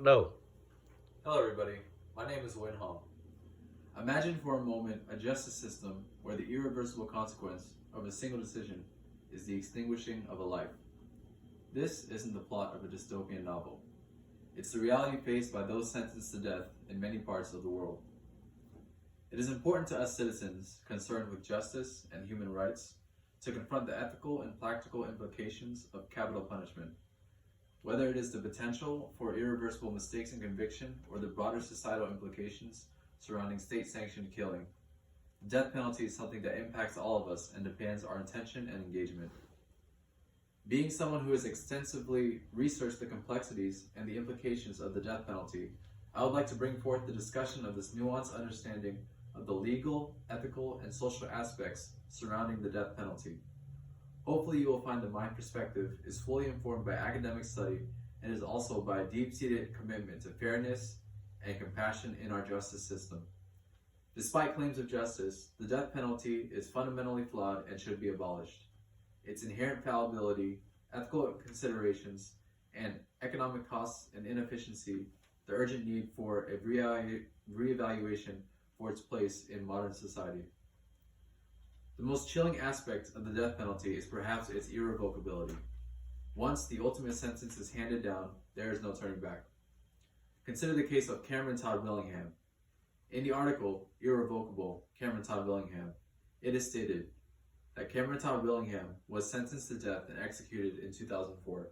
Bắt đầu. Hello everybody, my name is Nguyen Hoang. Imagine for a moment a justice system where the irreversible consequence of a single decision is the extinguishing of a life. This isn't the plot of a dystopian novel. It's the reality faced by those sentenced to death in many parts of the world. It is important to us citizens concerned with justice and human rights to confront the ethical and practical implications of capital punishment. Whether it is the potential for irreversible mistakes in conviction or the broader societal implications surrounding state-sanctioned killing, the death penalty is something that impacts all of us and demands our attention and engagement. Being someone who has extensively researched the complexities and the implications of the death penalty, I would like to bring forth the discussion of this nuanced understanding of the legal, ethical, and social aspects surrounding the death penalty. Hopefully you will find that my perspective is fully informed by academic study and is also by a deep-seated commitment to fairness and compassion in our justice system. Despite claims of justice, the death penalty is fundamentally flawed and should be abolished. Its inherent fallibility, ethical considerations, and economic costs and inefficiency, the urgent need for a reevaluation for its place in modern society. The most chilling aspect of the death penalty is perhaps its irrevocability. Once the ultimate sentence is handed down, there is no turning back. Consider the case of Cameron Todd Willingham. In the article, Irrevocable, Cameron Todd Willingham, it is stated that Cameron Todd Willingham was sentenced to death and executed in 2004.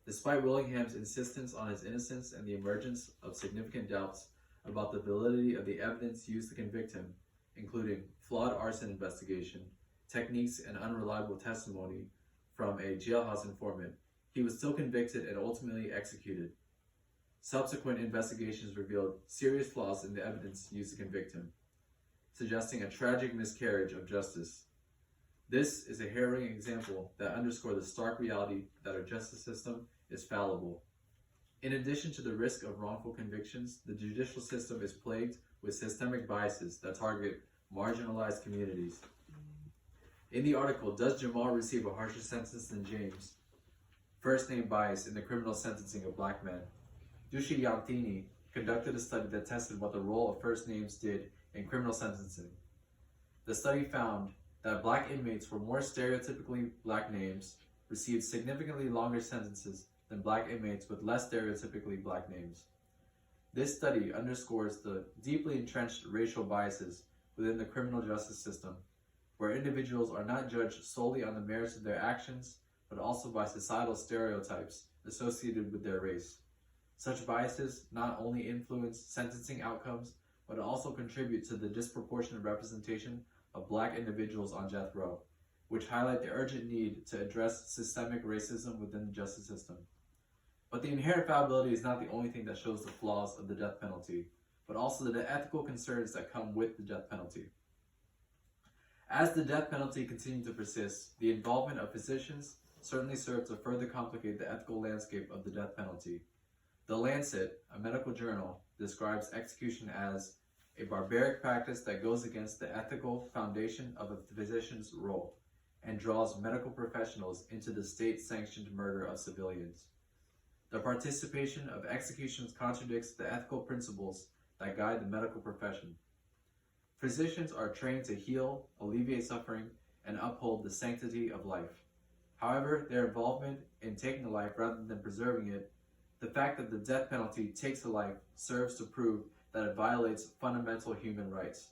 Despite Willingham's insistence on his innocence and the emergence of significant doubts about the validity of the evidence used to convict him, including flawed arson investigation, techniques, and unreliable testimony from a jailhouse informant, he was still convicted and ultimately executed. Subsequent investigations revealed serious flaws in the evidence used to convict him, suggesting a tragic miscarriage of justice. This is a harrowing example that underscores the stark reality that our justice system is fallible. In addition to the risk of wrongful convictions, the judicial system is plagued with systemic biases that target marginalized communities. In the article, Does Jamal Receive a Harsher Sentence Than James? First name bias in the criminal sentencing of black men. Dushi Yantini conducted a study that tested what the role of first names did in criminal sentencing. The study found that black inmates with more stereotypically black names received significantly longer sentences than black inmates with less stereotypically black names. This study underscores the deeply entrenched racial biases within the criminal justice system, where individuals are not judged solely on the merits of their actions, but also by societal stereotypes associated with their race. Such biases not only influence sentencing outcomes, but also contribute to the disproportionate representation of black individuals on death row, which highlight the urgent need to address systemic racism within the justice system. But the inherent fallibility is not the only thing that shows the flaws of the death penalty, but also the ethical concerns that come with the death penalty. As the death penalty continues to persist, the involvement of physicians certainly serves to further complicate the ethical landscape of the death penalty. The Lancet, a medical journal, describes execution as a barbaric practice that goes against the ethical foundation of a physician's role and draws medical professionals into the state-sanctioned murder of civilians. The participation of executions contradicts the ethical principles that guide the medical profession. Physicians are trained to heal, alleviate suffering, and uphold the sanctity of life. However, their involvement in taking a life rather than preserving it, the fact that the death penalty takes a life, serves to prove that it violates fundamental human rights.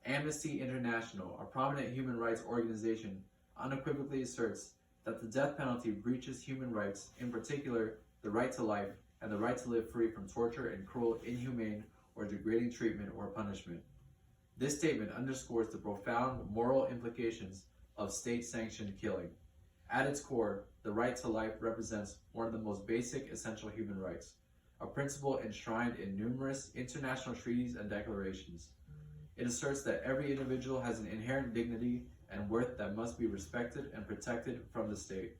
Amnesty International, a prominent human rights organization, unequivocally asserts that the death penalty breaches human rights, in particular the right to life and the right to live free from torture and cruel, inhumane, or degrading treatment or punishment. This statement underscores the profound moral implications of state-sanctioned killing. At its core, the right to life represents one of the most basic essential human rights, a principle enshrined in numerous international treaties and declarations. It asserts that every individual has an inherent dignity and worth that must be respected and protected from the state.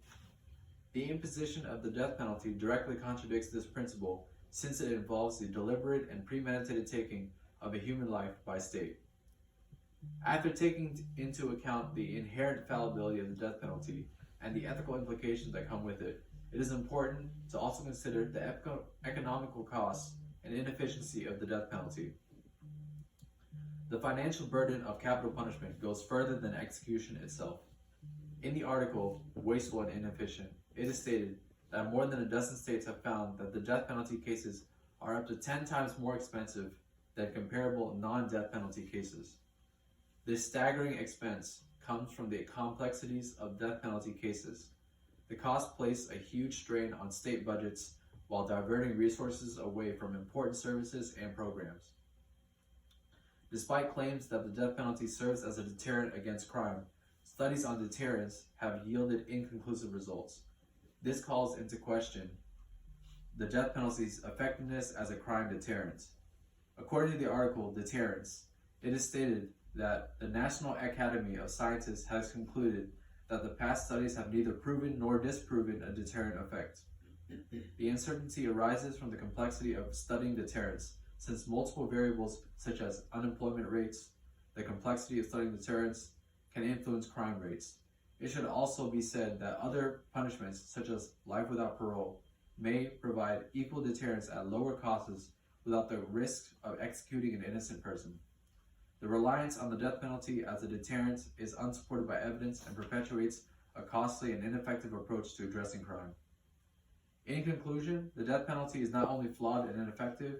The imposition of the death penalty directly contradicts this principle, since it involves the deliberate and premeditated taking of a human life by state. After taking into account the inherent fallibility of the death penalty and the ethical implications that come with it, it is important to also consider the economical costs and inefficiency of the death penalty. The financial burden of capital punishment goes further than execution itself. In the article, Wasteful and Inefficient, it is stated that more than a dozen states have found that the death penalty cases are up to 10 times more expensive than comparable non-death penalty cases. This staggering expense comes from the complexities of death penalty cases. The costs place a huge strain on state budgets while diverting resources away from important services and programs. Despite claims that the death penalty serves as a deterrent against crime, studies on deterrence have yielded inconclusive results. This calls into question the death penalty's effectiveness as a crime deterrent. According to the article, Deterrence, it is stated that the National Academy of Sciences has concluded that the past studies have neither proven nor disproven a deterrent effect. The uncertainty arises from the complexity of studying deterrence, since multiple variables such as unemployment rates, the complexity of studying deterrence, can influence crime rates. It should also be said that other punishments, such as life without parole, may provide equal deterrence at lower costs without the risk of executing an innocent person. The reliance on the death penalty as a deterrent is unsupported by evidence and perpetuates a costly and ineffective approach to addressing crime. In conclusion, the death penalty is not only flawed and ineffective,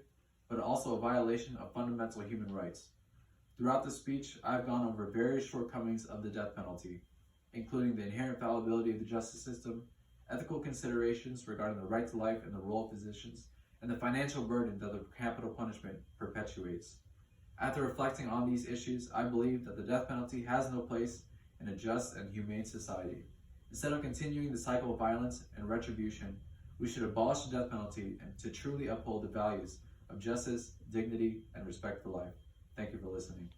but also a violation of fundamental human rights. Throughout the speech, I've gone over various shortcomings of the death penalty, including the inherent fallibility of the justice system, ethical considerations regarding the right to life and the role of physicians, and the financial burden that the capital punishment perpetuates. After reflecting on these issues, I believe that the death penalty has no place in a just and humane society. Instead of continuing the cycle of violence and retribution, we should abolish the death penalty and to truly uphold the values of justice, dignity, and respect for life. Thank you for listening.